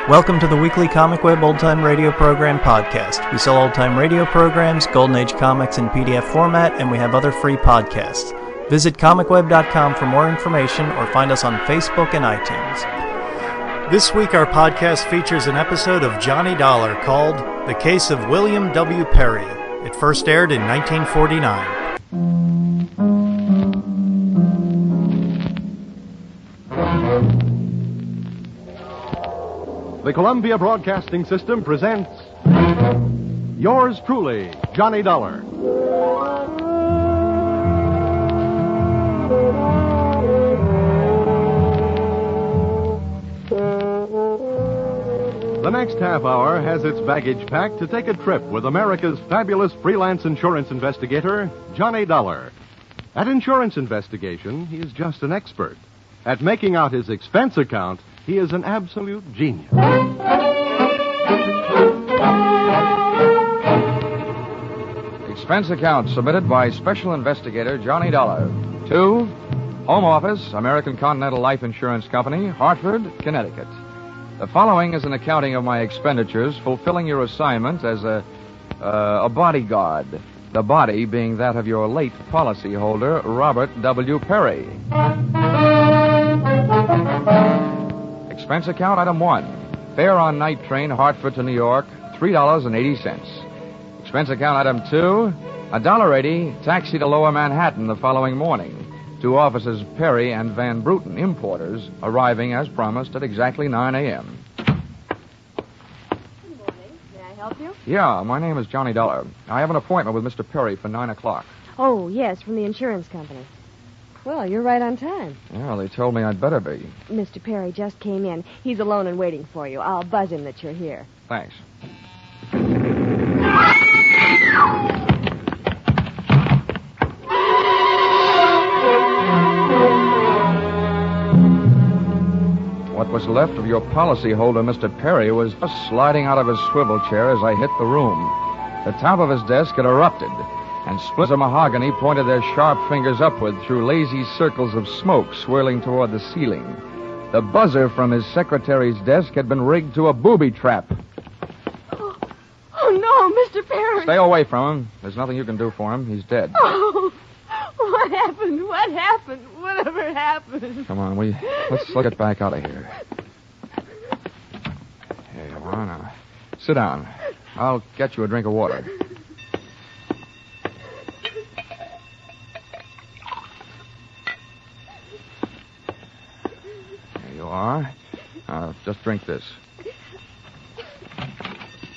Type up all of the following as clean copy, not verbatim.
Welcome to the weekly ComicWeb Old Time Radio Program podcast. We sell old-time radio programs, Golden Age comics in PDF format, and we have other free podcasts. Visit ComicWeb.com for more information or find us on Facebook and iTunes. This week our podcast features an episode of Johnny Dollar called The Case of William W. Perry. It first aired in 1949. The Columbia Broadcasting System presents yours truly, Johnny Dollar. The next half hour has its baggage packed to take a trip with America's fabulous freelance insurance investigator, Johnny Dollar. At insurance investigation, he is just an expert. At making out his expense account, he is an absolute genius. Expense account submitted by Special Investigator Johnny Dollar to Home Office, American Continental Life Insurance Company, Hartford, Connecticut. The following is an accounting of my expenditures fulfilling your assignment as a bodyguard. The body being that of your late policyholder, Robert W. Perry. Expense account item 1. Fare on night train Hartford to New York, $3.80. Expense account item 2. $1.80 taxi to Lower Manhattan the following morning. To offices Perry and Van Bruten, importers, arriving as promised at exactly 9 a.m. Good morning. May I help you? Yeah, my name is Johnny Dollar. I have an appointment with Mr. Perry for 9 o'clock. Oh, yes, from the insurance company. Well, you're right on time. Yeah, they told me I'd better be. Mr. Perry just came in. He's alone and waiting for you. I'll buzz him that you're here. Thanks. What was left of your policyholder, Mr. Perry, was just sliding out of his swivel chair as I hit the room. The top of his desk had erupted, and splinters of mahogany pointed their sharp fingers upward through lazy circles of smoke swirling toward the ceiling. The buzzer from his secretary's desk had been rigged to a booby trap. Oh, no, Mr. Perry. Stay away from him. There's nothing you can do for him. He's dead. Oh, what happened? What happened? Whatever happened? Come on, let's get back out of here. Here you are now. Sit down. I'll get you a drink of water. There you are. Just drink this.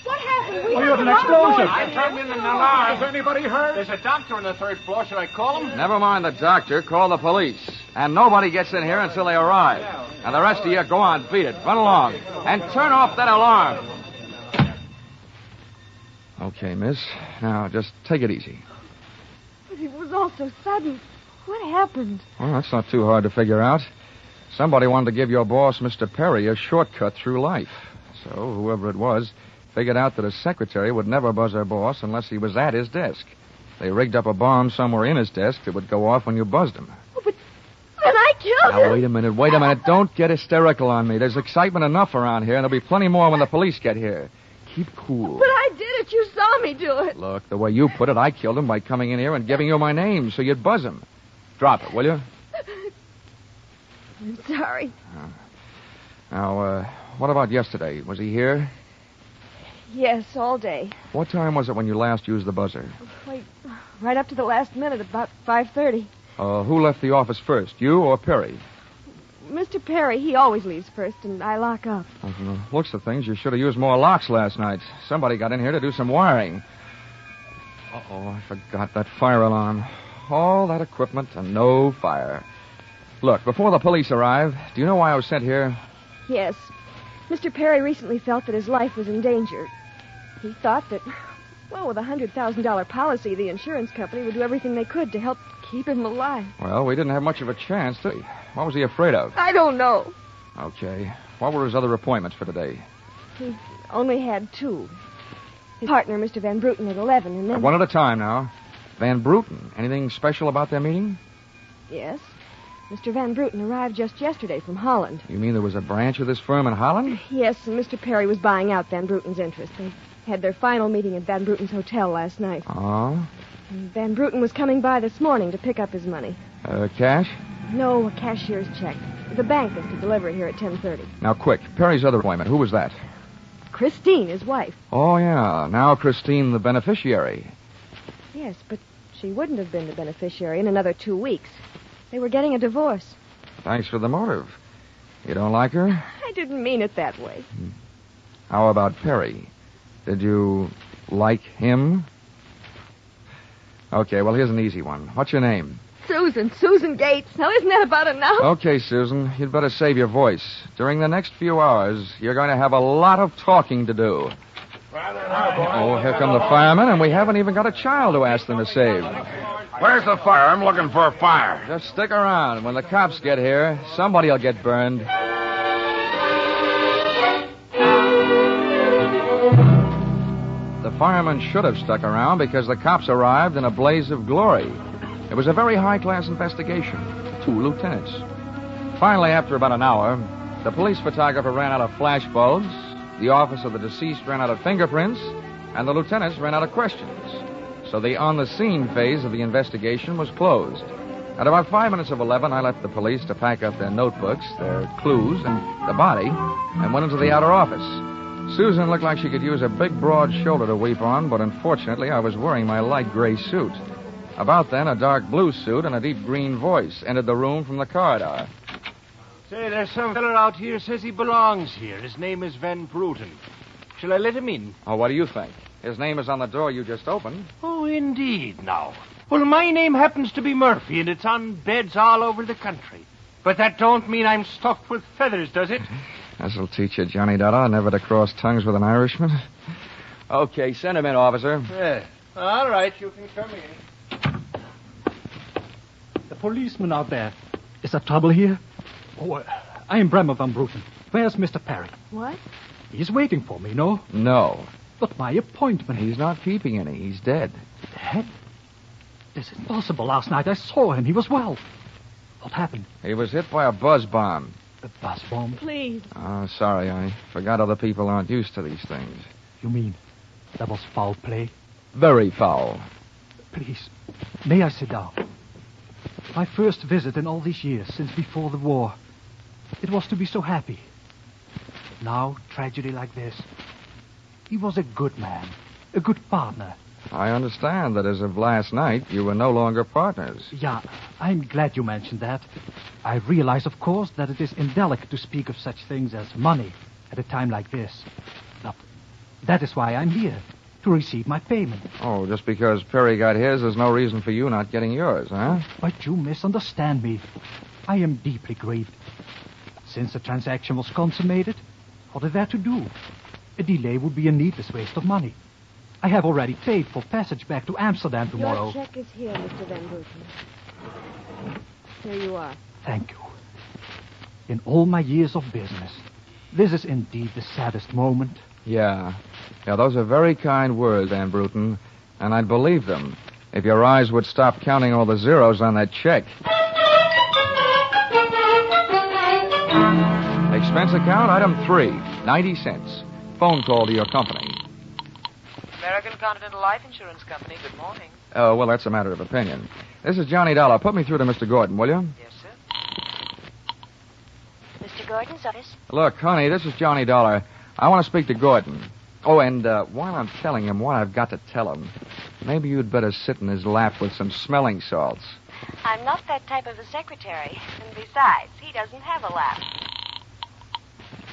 What happened? We had an explosion. I turned in an alarm. Is anybody hurt? There's a doctor on the third floor. Should I call him? Never mind the doctor. Call the police. And nobody gets in here until they arrive. And the rest of you, go on, beat it. Run along. And turn off that alarm. Okay, miss. Now, just take it easy. But it was all so sudden. What happened? Well, that's not too hard to figure out. Somebody wanted to give your boss, Mr. Perry, a shortcut through life. So, whoever it was, figured out that his secretary would never buzz her boss unless he was at his desk. They rigged up a bomb somewhere in his desk that would go off when you buzzed him. Oh, but then I killed him. Now, wait a minute. Don't get hysterical on me. There's excitement enough around here, and there'll be plenty more when the police get here. Keep cool. But I did it. You saw me do it. Look, the way you put it, I killed him by coming in here and giving you my name so you'd buzz him. Drop it, will you? I'm sorry. Now, what about yesterday? Was he here? Yes, all day. What time was it when you last used the buzzer? Right up to the last minute, about 5:30. Who left the office first, you or Perry? Mr. Perry, he always leaves first, and I lock up. Well, from the looks of things, you should have used more locks last night. Somebody got in here to do some wiring. Uh-oh, I forgot that fire alarm. All that equipment and no fire. Look, before the police arrive, do you know why I was sent here? Yes. Mr. Perry recently felt that his life was in danger. He thought that, well, with a $100,000 policy, the insurance company would do everything they could to help keep him alive. Well, we didn't have much of a chance, did we? What was he afraid of? I don't know. Okay. What were his other appointments for today? He only had 2. His partner, Mr. Van Bruten, at 11, and then... One at a time now. Van Bruten. Anything special about their meeting? Yes. Mr. Van Bruten arrived just yesterday from Holland. You mean there was a branch of this firm in Holland? Yes, and Mr. Perry was buying out Van Bruten's interest. They had their final meeting at Van Bruten's hotel last night. Oh? And Van Bruten was coming by this morning to pick up his money. Cash? No, a cashier's check. The bank is to deliver it here at 10:30. Now, quick. Perry's other appointment. Who was that? Christine, his wife. Oh, yeah. Now Christine, the beneficiary. Yes, but she wouldn't have been the beneficiary in another 2 weeks. They were getting a divorce. Thanks for the motive. You don't like her? I didn't mean it that way. How about Perry? Did you like him? Okay, well, here's an easy one. What's your name? Susan Gates. Now, isn't that about enough? Okay, Susan, you'd better save your voice. During the next few hours, you're going to have a lot of talking to do. Oh, here come the firemen, and we haven't even got a child to ask them to save. Where's the fire? I'm looking for a fire. Just stick around. When the cops get here, somebody'll get burned. The firemen should have stuck around because the cops arrived in a blaze of glory. It was a very high-class investigation. 2 lieutenants. Finally, after about an hour, the police photographer ran out of flashbulbs, the office of the deceased ran out of fingerprints, and the lieutenants ran out of questions. So the on-the-scene phase of the investigation was closed. At about 5 minutes of 11, I left the police to pack up their notebooks, their clues, and the body, and went into the outer office. Susan looked like she could use a big, broad shoulder to weep on, but unfortunately, I was wearing my light gray suit. About then, a dark blue suit and a deep green voice entered the room from the corridor. Say, there's some fella out here says he belongs here. His name is Van Bruten. Shall I let him in? Oh, what do you think? His name is on the door you just opened. Oh, indeed, now. Well, my name happens to be Murphy, and it's on beds all over the country. But that don't mean I'm stuffed with feathers, does it? This'll teach you, Johnny Dollar, never to cross tongues with an Irishman. Okay, send him in, officer. Yeah. All right, you can come in. The policeman out there. Is there trouble here? Oh, I am Bremer Van Bruten. Where's Mr. Perry? What? He's waiting for me, no? No. But my appointment... He's not keeping any. He's dead. Dead? This is impossible. Last night I saw him. He was well. What happened? He was hit by a buzz bomb. A buzz bomb? Please. Oh, sorry. I forgot other people aren't used to these things. You mean that was foul play? Very foul. Please, may I sit down? My first visit in all these years, since before the war. It was to be so happy. Now, tragedy like this. He was a good man, a good partner. I understand that as of last night, you were no longer partners. Yeah, I'm glad you mentioned that. I realize, of course, that it is indelicate to speak of such things as money at a time like this. But that is why I'm here, to receive my payment. Oh, just because Perry got his, there's no reason for you not getting yours, huh? But you misunderstand me. I am deeply grieved. Since the transaction was consummated, what is there to do? A delay would be a needless waste of money. I have already paid for passage back to Amsterdam tomorrow. Your check is here, Mr. Van Bruten. Here you are. Thank you. In all my years of business, this is indeed the saddest moment. Yeah, those are very kind words, Van Bruten, and I'd believe them if your eyes would stop counting all the zeros on that check. Expense account, item 3, 90 cents. Phone call to your company. American Continental Life Insurance Company, good morning. Oh, well, that's a matter of opinion. This is Johnny Dollar. Put me through to Mr. Gordon, will you? Yes, sir. Mr. Gordon's office? Look, honey, this is Johnny Dollar. I want to speak to Gordon. Oh, and while I'm telling him what I've got to tell him, maybe you'd better sit in his lap with some smelling salts. I'm not that type of a secretary. And besides, he doesn't have a lap.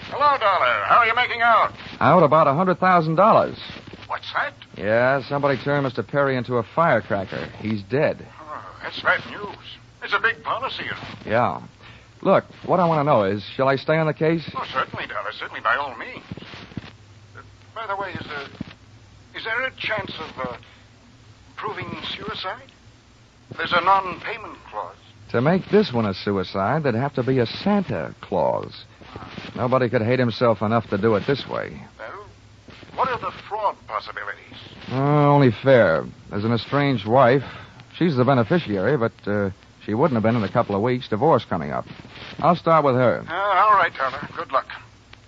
Hello, Dollar. How are you making out? Out about $100,000. What's that? Yeah, somebody turned Mr. Perry into a firecracker. He's dead. Oh, that's bad news. It's a big policy, you know. Yeah. Look, what I want to know is, shall I stay on the case? Oh, certainly, Dollar. Certainly, by all means. By the way, is there a chance of proving suicide? There's a non-payment clause. To make this one a suicide, there'd have to be a Santa clause. Nobody could hate himself enough to do it this way. Well, what are the fraud possibilities? Only fair. There's an estranged wife. She's the beneficiary, but She wouldn't have been in a couple of weeks. Divorce coming up. I'll start with her. All right, Turner. Good luck.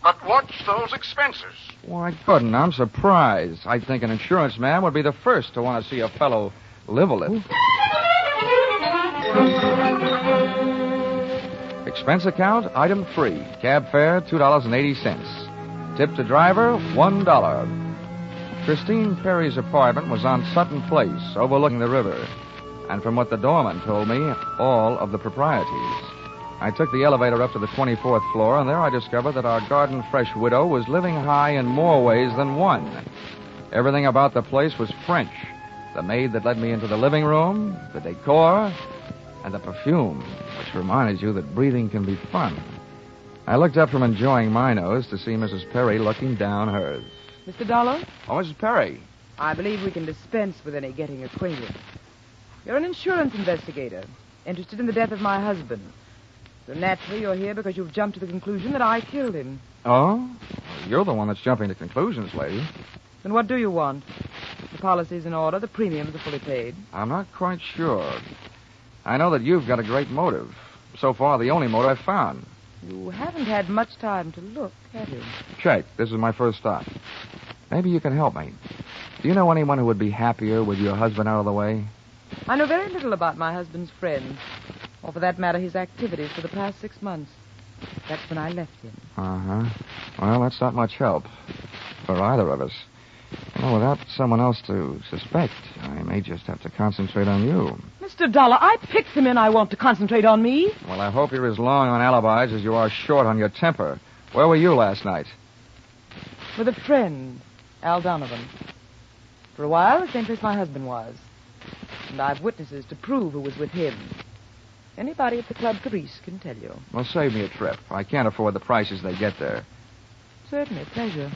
But watch those expenses. Why, couldn't. I'm surprised. I think an insurance man would be the first to want to see a fellow live a little. Expense account, item 3. Cab fare, $2.80. Tip to driver, $1. Christine Perry's apartment was on Sutton Place, overlooking the river. And from what the doorman told me, all of the proprieties. I took the elevator up to the 24th floor, and there I discovered that our garden fresh widow was living high in more ways than one. Everything about the place was French. The maid that led me into the living room, the decor, and the perfume, which reminded you that breathing can be fun. I looked up from enjoying my nose to see Mrs. Perry looking down hers. Mr. Dollar, Oh, Mrs. Perry. I believe we can dispense with any getting acquainted. You're an insurance investigator, interested in the death of my husband. So naturally, you're here because you've jumped to the conclusion that I killed him. Oh? You're the one that's jumping to conclusions, lady. Then what do you want? The policy's in order, the premiums are fully paid. I'm not quite sure. I know that you've got a great motive. So far, the only motive I've found. You haven't had much time to look, have you? Check. This is my first stop. Maybe you can help me. Do you know anyone who would be happier with your husband out of the way? I know very little about my husband's friends, or for that matter, his activities for the past 6 months. That's when I left him. Uh-huh. Well, that's not much help for either of us. Well, without someone else to suspect, I may just have to concentrate on you. Mr. Dollar, I picked the men I want to concentrate on me. Well, I hope you're as long on alibis as you are short on your temper. Where were you last night? With a friend, Al Donovan. For a while, the same place my husband was. And I've witnesses to prove who was with him. Anybody at the Club Caprice can tell you. Well, save me a trip. I can't afford the prices they get there. Certainly, pleasure.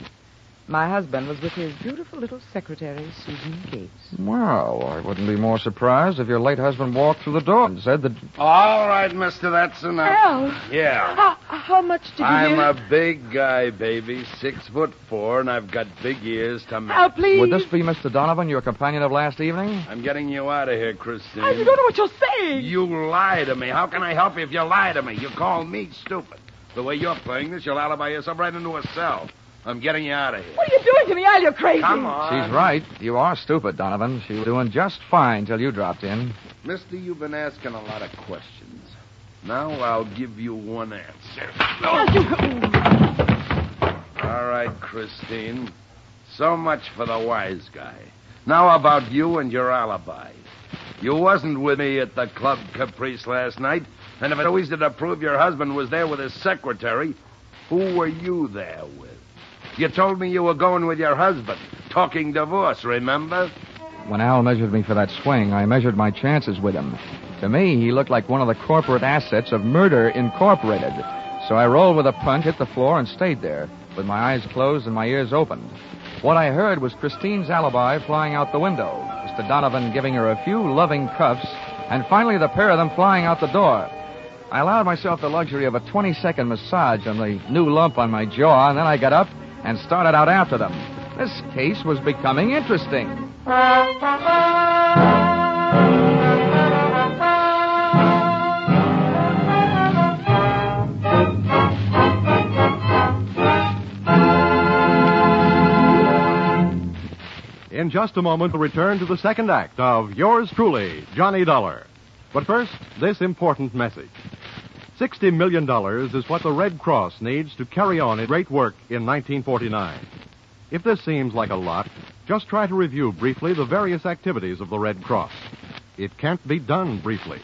My husband was with his beautiful little secretary, Susan Gates. Well, I wouldn't be more surprised if your late husband walked through the door and said that... All right, mister, that's enough. Al! Yeah. How much did you I'm give? a big guy, baby, 6'4", and I've got big ears to match. Al, please. Would this be Mr. Donovan, your companion of last evening? I'm getting you out of here, Christine. I don't know what you're saying. You lie to me. How can I help you if you lie to me? You call me stupid. The way you're playing this, you'll alibi yourself right into a cell. I'm getting you out of here. What are you doing to me, Al? You're crazy. Come on. She's right. You are stupid, Donovan. She was doing just fine till you dropped in. Mister, you've been asking a lot of questions. Now I'll give you one answer. All right, Christine. So much for the wise guy. Now about you and your alibi. You wasn't with me at the Club Caprice last night, and if it always did to prove your husband was there with his secretary, who were you there with? You told me you were going with your husband, talking divorce, remember? When Al measured me for that swing, I measured my chances with him. To me, he looked like one of the corporate assets of Murder Incorporated. So I rolled with a punch, hit the floor, and stayed there, with my eyes closed and my ears opened. What I heard was Christine's alibi flying out the window, Mr. Donovan giving her a few loving cuffs, and finally the pair of them flying out the door. I allowed myself the luxury of a 20-second massage on the new lump on my jaw, and then I got up and started out after them. This case was becoming interesting. In just a moment, we'll return to the second act of Yours Truly, Johnny Dollar. But first, this important message. $60 million is what the Red Cross needs to carry on its great work in 1949. If this seems like a lot, just try to review briefly the various activities of the Red Cross. It can't be done briefly.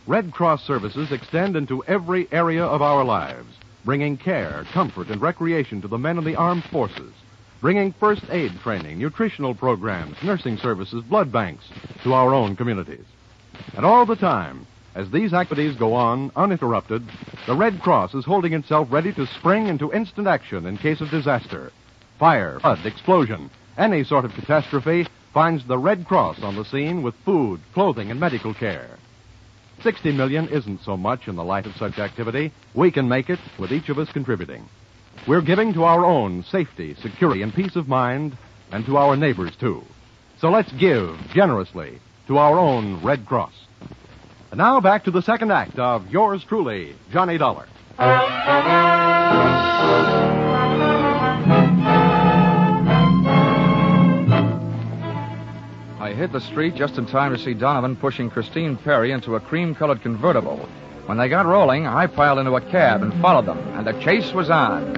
Red Cross services extend into every area of our lives, bringing care, comfort, and recreation to the men in the armed forces, bringing first aid training, nutritional programs, nursing services, blood banks to our own communities. And all the time, as these activities go on uninterrupted, the Red Cross is holding itself ready to spring into instant action in case of disaster. Fire, flood, explosion, any sort of catastrophe finds the Red Cross on the scene with food, clothing, and medical care. $60 million isn't so much in the light of such activity. We can make it with each of us contributing. We're giving to our own safety, security, and peace of mind, and to our neighbors, too. So let's give generously to our own Red Cross. And now back to the second act of Yours Truly, Johnny Dollar. I hit the street just in time to see Donovan pushing Christine Perry into a cream-colored convertible. When they got rolling, I piled into a cab and followed them, and the chase was on.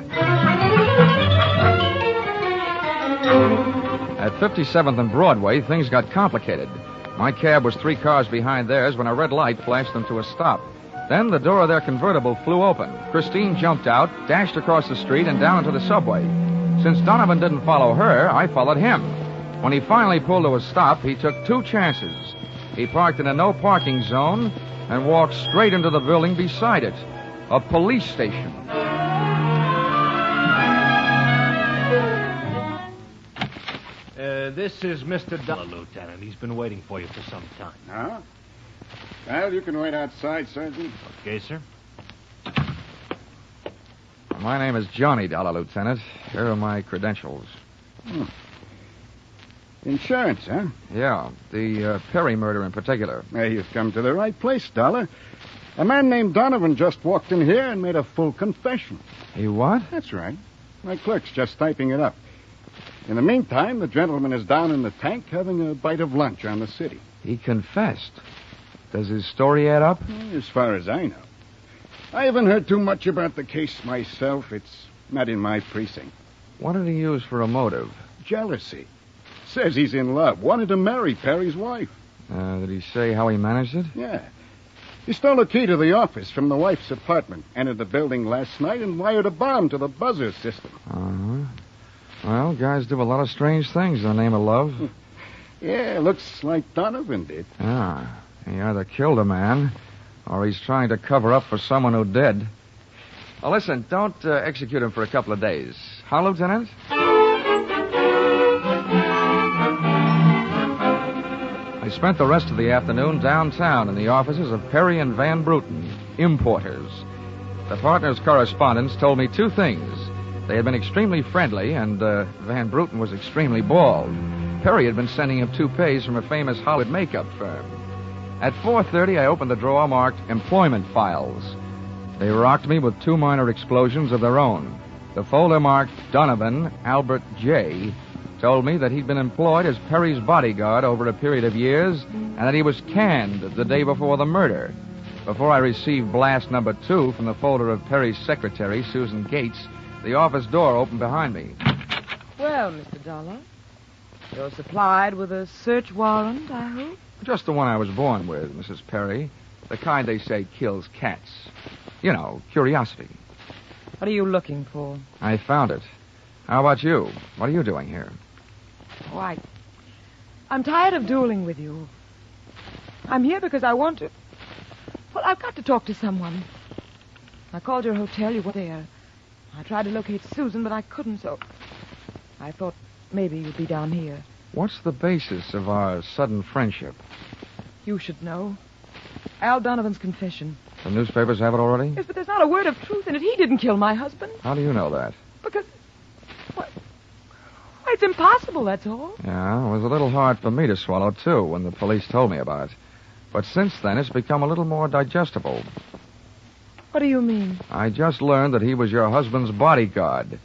At 57th and Broadway, things got complicated. My cab was 3 cars behind theirs when a red light flashed them to a stop. Then the door of their convertible flew open. Christine jumped out, dashed across the street, and down to the subway. Since Donovan didn't follow her, I followed him. When he finally pulled to a stop, he took 2 chances. He parked in a no-parking zone and walked straight into the building beside it, a police station. This is Mr. Dollar, Lieutenant. He's been waiting for you for some time. Huh? Well, you can wait outside, Sergeant. Okay, sir. My name is Johnny Dollar, Lieutenant. Here are my credentials. Insurance, huh? Yeah, the Perry murder in particular. You've come to the right place, Dollar. A man named Donovan just walked in here and made a full confession. He what? That's right. My clerk's just typing it up. In the meantime, the gentleman is down in the tank having a bite of lunch on the city. He confessed. Does his story add up? As far as I know. I haven't heard too much about the case myself. It's not in my precinct. What did he use for a motive? Jealousy. Says he's in love. Wanted to marry Perry's wife. Did he say how he managed it? Yeah. He stole a key to the office from the wife's apartment, entered the building last night, and wired a bomb to the buzzer system. Uh-huh. Well, guys do a lot of strange things in the name of love. Yeah, looks like Donovan did. Ah, he either killed a man, or he's trying to cover up for someone who did. Well, listen, don't execute him for a couple of days. Huh, Lieutenant? I spent the rest of the afternoon downtown in the offices of Perry and Van Bruten, importers. The partners' correspondents told me 2 things. They had been extremely friendly, and Van Bruten was extremely bald. Perry had been sending him toupees from a famous Hollywood makeup firm. At 4:30, I opened the drawer marked Employment Files. They rocked me with 2 minor explosions of their own. The folder marked Donovan Albert J. told me that he'd been employed as Perry's bodyguard over a period of years and that he was canned the day before the murder. Before I received blast number 2 from the folder of Perry's secretary, Susan Gates, the office door opened behind me. Well, Mr. Dollar, you're supplied with a search warrant, I hope? Just the one I was born with, Mrs. Perry. The kind they say kills cats. You know, curiosity. What are you looking for? I found it. How about you? What are you doing here? Oh, I'm tired of dueling with you. I'm here because I want to... Well, I've got to talk to someone. I called your hotel. You were there. I tried to locate Susan, but I couldn't, so... I thought maybe you'd be down here. What's the basis of our sudden friendship? You should know. Al Donovan's confession. The newspapers have it already? Yes, but there's not a word of truth in it. He didn't kill my husband. How do you know that? Because... Well, it's impossible, that's all. Yeah, it was a little hard for me to swallow, too, when the police told me about it. But since then, it's become a little more digestible. What do you mean? I just learned that he was your husband's bodyguard.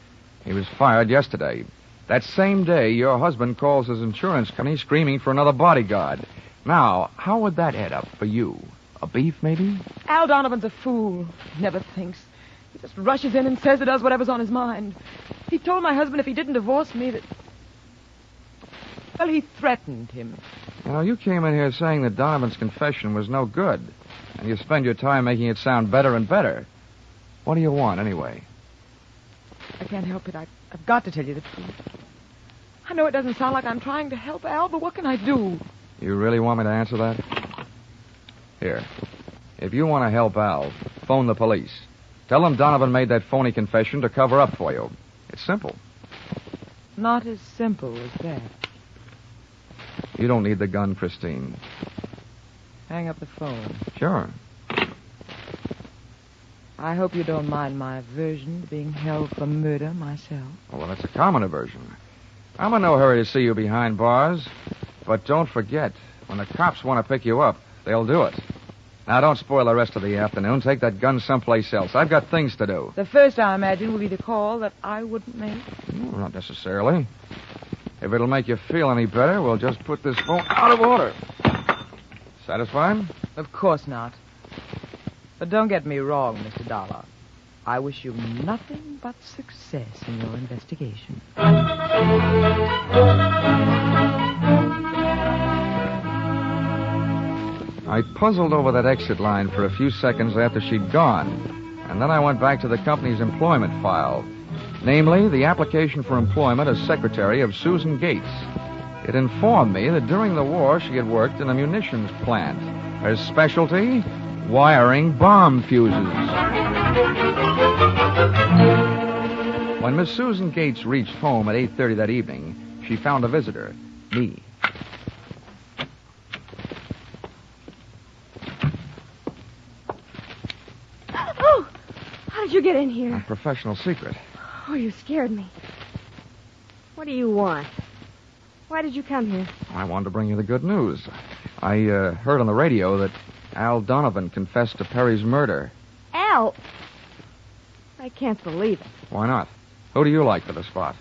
He was fired yesterday. That same day, your husband calls his insurance company screaming for another bodyguard. Now, how would that add up for you? A beef, maybe? Al Donovan's a fool. He never thinks. He just rushes in and says or does whatever's on his mind. He told my husband if he didn't divorce me that... Well, he threatened him. You know, you came in here saying that Donovan's confession was no good. And you spend your time making it sound better and better. What do you want, anyway? I can't help it. I've got to tell you the truth. I know it doesn't sound like I'm trying to help Al, but what can I do? You really want me to answer that? Here. If you want to help Al, phone the police. Tell them Donovan made that phony confession to cover up for you. It's simple. Not as simple as that. You don't need the gun, Christine. Hang up the phone. Sure. I hope you don't mind my aversion to being held for murder myself. Well, that's a common aversion. I'm in no hurry to see you behind bars. But don't forget, when the cops want to pick you up, they'll do it. Now, don't spoil the rest of the afternoon. Take that gun someplace else. I've got things to do. The first, I imagine, will be the call that I wouldn't make. No, not necessarily. If it'll make you feel any better, we'll just put this phone out of order. Satisfied? Of course not. But don't get me wrong, Mr. Dollar. I wish you nothing but success in your investigation. I puzzled over that exit line for a few seconds after she'd gone, and then I went back to the company's employment file, namely the application for employment as secretary of Susan Gates. It informed me that during the war she had worked in a munitions plant. Her specialty, wiring bomb fuses. When Miss Susan Gates reached home at 8:30 that evening, she found a visitor, me. Oh, how did you get in here? A professional secret. Oh, you scared me. What do you want? Why did you come here? I wanted to bring you the good news. I heard on the radio that Al Donovan confessed to Perry's murder. Al? I can't believe it. Why not? Who do you like for the spot?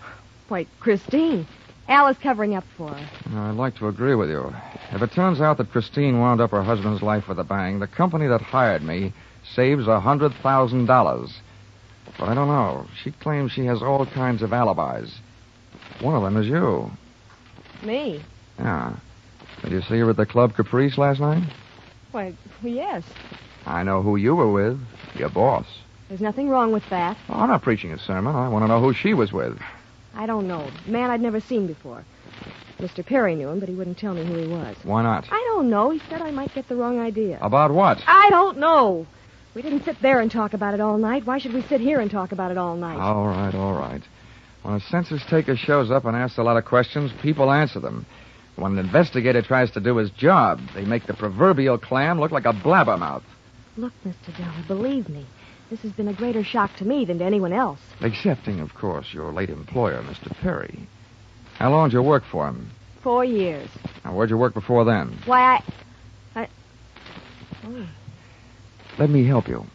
Why, Christine. Al is covering up for her. I'd like to agree with you. If it turns out that Christine wound up her husband's life with a bang, the company that hired me saves $100,000. But I don't know. She claims she has all kinds of alibis. One of them is you. Me? Yeah. Did you see her at the Club Caprice last night? Why, yes. I know who you were with. Your boss. There's nothing wrong with that. Oh, I'm not preaching a sermon. I want to know who she was with. I don't know. Man I'd never seen before. Mr. Perry knew him, but he wouldn't tell me who he was. Why not? I don't know. He said I might get the wrong idea. About what? I don't know. We didn't sit there and talk about it all night. Why should we sit here and talk about it all night? All right. When a census taker shows up and asks a lot of questions, people answer them. When an investigator tries to do his job, they make the proverbial clam look like a blabbermouth. Look, Mr. Dollar, believe me, this has been a greater shock to me than to anyone else. Excepting, of course, your late employer, Mr. Perry. How long did you work for him? 4 years. Now, where'd you work before then? Why, I... Oh. Let me help you.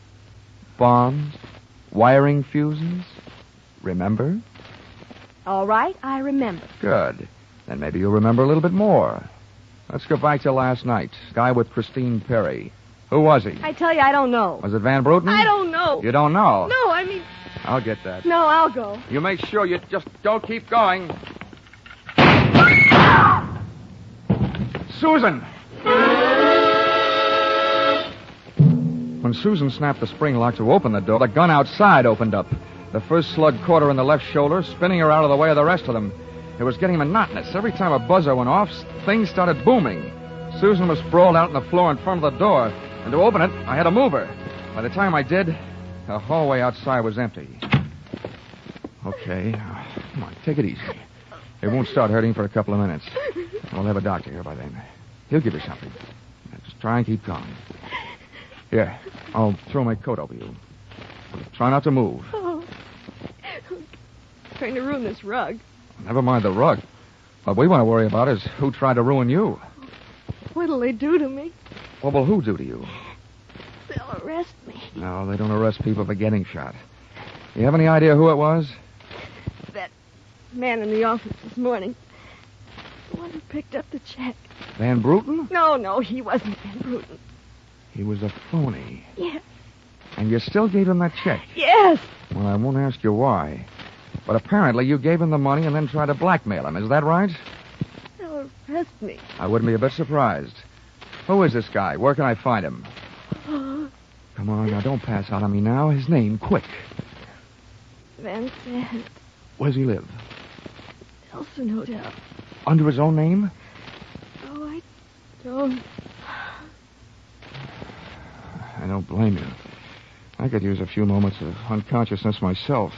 Bombs, wiring fuses. Remember? All right, I remember. Good. Then maybe you'll remember a little bit more. Let's go back to last night. Guy with Christine Perry. Who was he? I tell you, I don't know. Was it Van Bruten? I don't know. You don't know? No, I mean... I'll get that. No, I'll go. You make sure you just don't keep going. Susan! When Susan snapped the spring lock to open the door, the gun outside opened up. The first slug caught her in the left shoulder, spinning her out of the way of the rest of them. It was getting monotonous. Every time a buzzer went off, things started booming. Susan was sprawled out on the floor in front of the door, and to open it, I had to move her. By the time I did, the hallway outside was empty. Okay, come on, take it easy. It won't start hurting for a couple of minutes. We'll have a doctor here by then. He'll give you something. Just try and keep calm. Here, I'll throw my coat over you. Try not to move. Oh. Trying to ruin this rug. Never mind the rug. What we want to worry about is who tried to ruin you. What'll they do to me? What will who do to you? They'll arrest me. No, they don't arrest people for getting shot. You have any idea who it was? That man in the office this morning. The one who picked up the check. Van Bruten? No, he wasn't Van Bruten. He was a phony. Yes. And you still gave him that check? Yes. Well, I won't ask you why. But apparently you gave him the money and then tried to blackmail him. Is that right? They'll arrest me. I wouldn't be a bit surprised. Who is this guy? Where can I find him? Come on, now, don't pass out on me now. His name, quick. Van Sant. Where does he live? Nelson Hotel. Under his own name? Oh, I don't. I don't blame you. I could use a few moments of unconsciousness myself.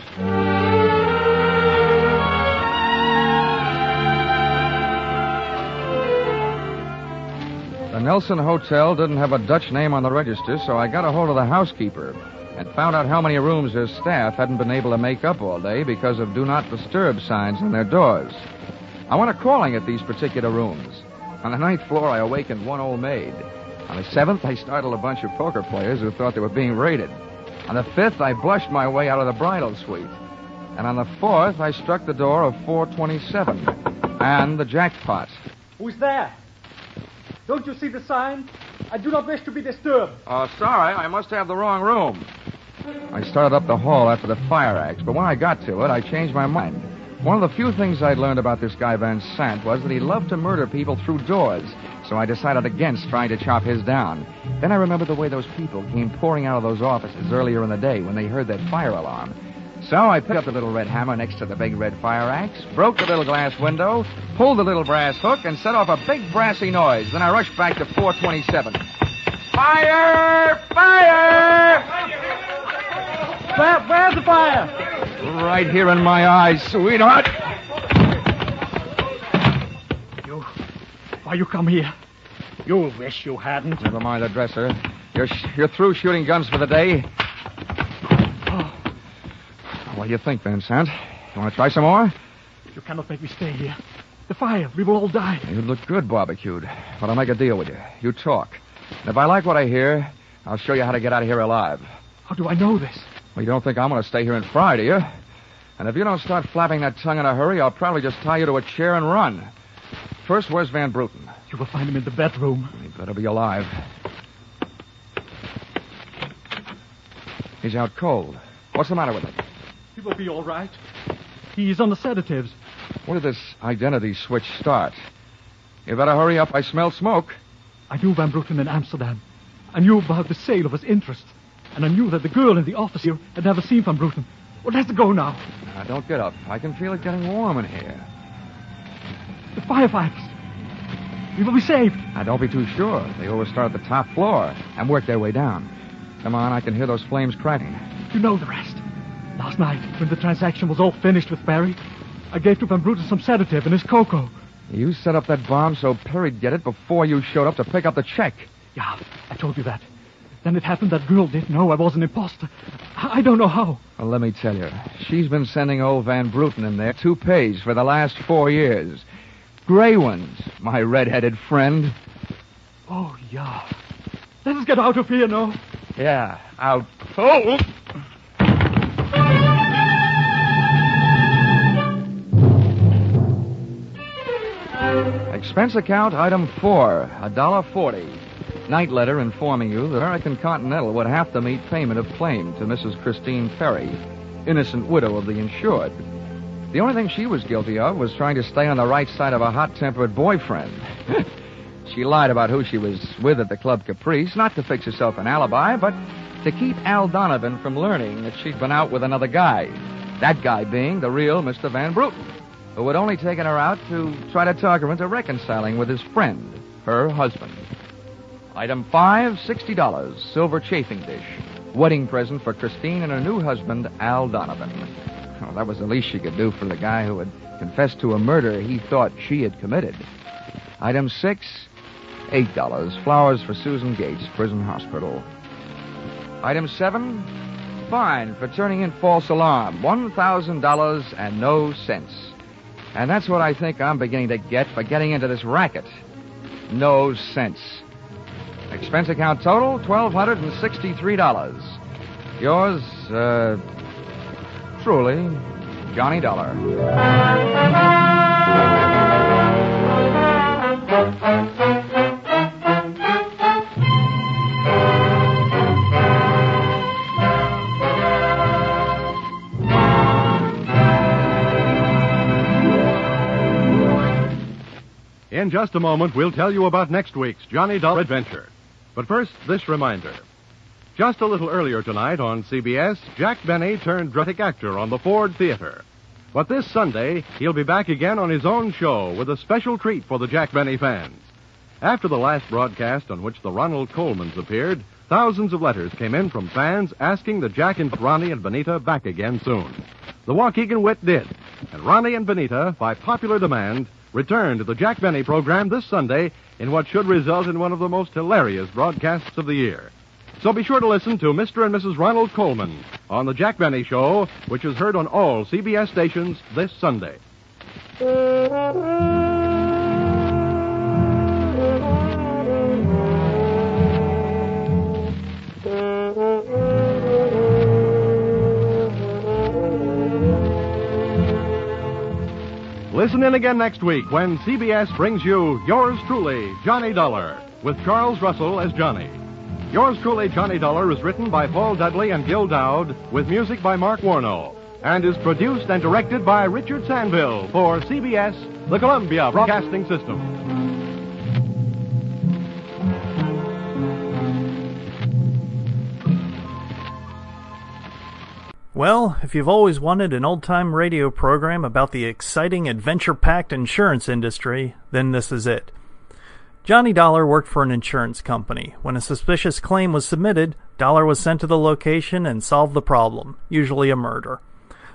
The Nelson Hotel didn't have a Dutch name on the register, so I got a hold of the housekeeper and found out how many rooms her staff hadn't been able to make up all day because of Do Not Disturb signs on their doors. I went a-calling at these particular rooms. On the ninth floor, I awakened one old maid. On the 7th, I startled a bunch of poker players who thought they were being raided. On the 5th, I blushed my way out of the bridal suite. And on the 4th, I struck the door of 427 and the jackpot. Who's there? Don't you see the sign? I do not wish to be disturbed. Oh, sorry. I must have the wrong room. I started up the hall after the fire axe, but when I got to it, I changed my mind. One of the few things I'd learned about this guy Van Sant was that he loved to murder people through doors, so I decided against trying to chop his down. Then I remembered the way those people came pouring out of those offices earlier in the day when they heard that fire alarm. So I picked up the little red hammer next to the big red fire axe, broke the little glass window, pulled the little brass hook, and set off a big brassy noise. Then I rushed back to 427. Fire! Fire! Where's the fire? Right here in my eyes, sweetheart. Why you come here? You wish you hadn't. Never mind the dresser. You're through shooting guns for the day. Oh. What do you think, Van Sant? You want to try some more? You cannot make me stay here. The fire. We will all die. You look good barbecued. But I'll make a deal with you. You talk. And if I like what I hear, I'll show you how to get out of here alive. How do I know this? Well, you don't think I'm going to stay here and fry, do you? And if you don't start flapping that tongue in a hurry, I'll probably just tie you to a chair and run. First, where's Van Bruten? You will find him in the bedroom. He better be alive. He's out cold. What's the matter with him? He will be all right. He's on the sedatives. Where did this identity switch start? You better hurry up. I smell smoke. I knew Van Bruten in Amsterdam. I knew about the sale of his interest. And I knew that the girl in the office here had never seen Van Bruten. Well, let's go now. Now, don't get up. I can feel it getting warm in here. The firefighters. We will be saved. Now, don't be too sure. They always start at the top floor and work their way down. Come on, I can hear those flames cracking. You know the rest. Last night, when the transaction was all finished with Perry, I gave to Van Bruten some sedative and his cocoa. You set up that bomb so Perry'd get it before you showed up to pick up the check. Yeah, I told you that. Then it happened that girl didn't know I was an imposter. I don't know how. Well, let me tell you. She's been sending old Van Bruten in there toupees for the last 4 years. Gray ones, my red-headed friend. Oh, yeah. Let us get out of here, no? Yeah, out. Oh! Expense account item 4, $1.40. Night letter informing you that American Continental would have to meet payment of claim to Mrs. Christine Perry, innocent widow of the insured. The only thing she was guilty of was trying to stay on the right side of a hot-tempered boyfriend. She lied about who she was with at the Club Caprice, not to fix herself an alibi, but to keep Al Donovan from learning that she'd been out with another guy. That guy being the real Mr. Van Bruten, who had only taken her out to try to talk her into reconciling with his friend, her husband. Item 5, $60, silver chafing dish. Wedding present for Christine and her new husband, Al Donovan. Well, that was the least she could do for the guy who had confessed to a murder he thought she had committed. Item 6, $8, flowers for Susan Gates, prison hospital. Item 7, fine for turning in false alarm, $1,000 and no cents. And that's what I think I'm beginning to get for getting into this racket. No sense. Expense account total, $1,263. Yours, truly, Johnny Dollar. In just a moment, we'll tell you about next week's Johnny Dollar adventure. But first, this reminder. Just a little earlier tonight on CBS, Jack Benny turned dramatic actor on the Ford Theater. But this Sunday, he'll be back again on his own show with a special treat for the Jack Benny fans. After the last broadcast on which the Ronald Colmans appeared, thousands of letters came in from fans asking that Jack and Ronnie and Benita back again soon. The Waukegan Wit did, and Ronnie and Benita, by popular demand, returned to the Jack Benny program this Sunday in what should result in one of the most hilarious broadcasts of the year. So be sure to listen to Mr. and Mrs. Ronald Colman on the Jack Benny Show, which is heard on all CBS stations this Sunday. Listen in again next week when CBS brings you Yours Truly, Johnny Dollar, with Charles Russell as Johnny. Yours Truly, Johnny Dollar is written by Paul Dudley and Gil Dowd, with music by Mark Warno, and is produced and directed by Richard Sanville for CBS, the Columbia Broadcasting System. Well, if you've always wanted an old-time radio program about the exciting adventure-packed insurance industry, then this is it. Johnny Dollar worked for an insurance company. When a suspicious claim was submitted, Dollar was sent to the location and solved the problem, usually a murder.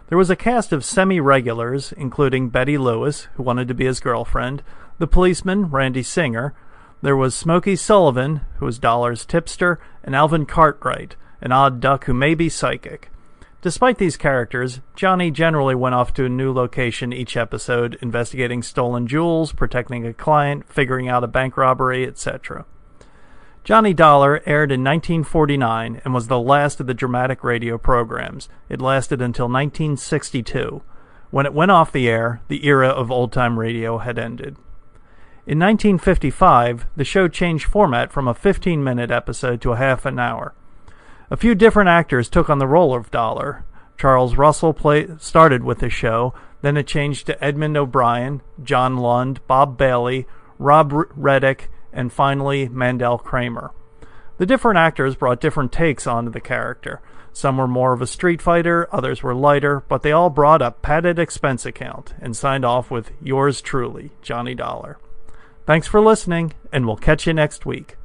There was a cast of semi-regulars, including Betty Lewis, who wanted to be his girlfriend, the policeman, Randy Singer. There was Smokey Sullivan, who was Dollar's tipster, and Alvin Cartwright, an odd duck who may be psychic. Despite these characters, Johnny generally went off to a new location each episode, investigating stolen jewels, protecting a client, figuring out a bank robbery, etc. Johnny Dollar aired in 1949 and was the last of the dramatic radio programs. It lasted until 1962. When it went off the air, the era of old-time radio had ended. In 1955, the show changed format from a 15-minute episode to a half an hour. A few different actors took on the role of Dollar. Charles Russell started with the show, then it changed to Edmund O'Brien, John Lund, Bob Bailey, Rob Reddick, and finally Mandel Kramer. The different actors brought different takes onto the character. Some were more of a street fighter, others were lighter, but they all brought a padded expense account and signed off with Yours Truly, Johnny Dollar. Thanks for listening, and we'll catch you next week.